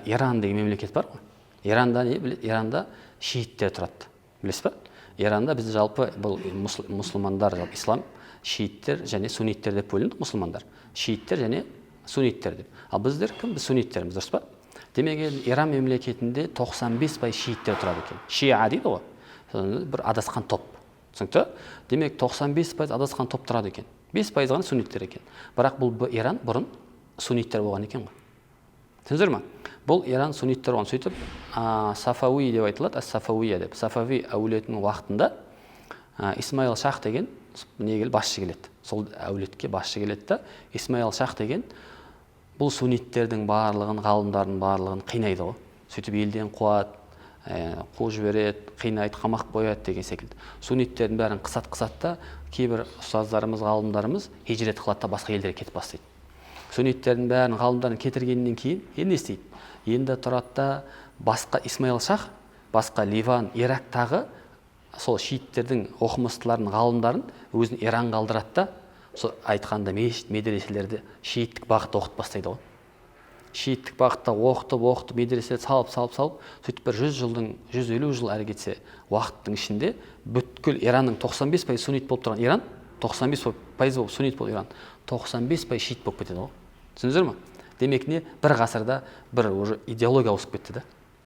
Иран деген мемлекет бар ғой. Иранда не біледі? Иранда шииттер тұрады. Білесіз ба? Иранда біз жалпы бұл мұсылмандар, ислам, шииттер және сунниттер деп бөлінді мұсылмандар. Шииттер және сунниттер деп. Ал біздер кім? Біз сунниттерміз, дұрыс па? Демек, Иран мемлекетінде 95% шииттер тұрады екен. Шиа дейді ғой. Бір адасқан топ. Түсінікті? Демек, 95% адасқан топ тұрады екен. 5% ғана сунниттер екен. Бірақ бұл Иран бұрын сунниттер болған екен ғой. Түсіндіңіздер ме? Бұл Иран сунниттер болған. Сөйтіп, Сафауи деп айтылады, Сафауия деп. Сафави әулетінің уақытында Исмаил Шах деген басшы келеді. Сол әулетке басшы келеді да, Исмаил Шах деген бұл сунниттердің барлығын, ғалымдардың барлығын қинайды ғой. Сөйтіп елден қуады, қуып жібереді, қинайды, қамақ қояды деген секілді. Сунниттердің бәрін қысат та, кейбір ұстаздарымыз, ғалымдарымыз хижрет қылады да басқа елдерге кетіп бастайды. Сунниттердің бәрін, ғалымдарын кетіргеннен кейін енді не істейді? Енді тұрады да басқа Исмаил Шах, басқа Ливан, Ирактағы сол шииттердің оқымыстыларын, ғалымдарын өзін Иранға алдырады да, сол айтқанда мешіт, медреселерде шииттік бағытта оқытып бастайды ғой. Шииттік бағытта оқытып, медреселерді салып, сөйтіп бір 150 жыл әрі кетсе уақыттың ішінде бүткіл Иранның 95% суннит болып тұрған Иран, 95% болып суннит болып Иран, 95% шиит болып кетеді ғой. Түсіндіңіздер ме? Демек не? Бір ғасырда бір идеология ауысып кетті да.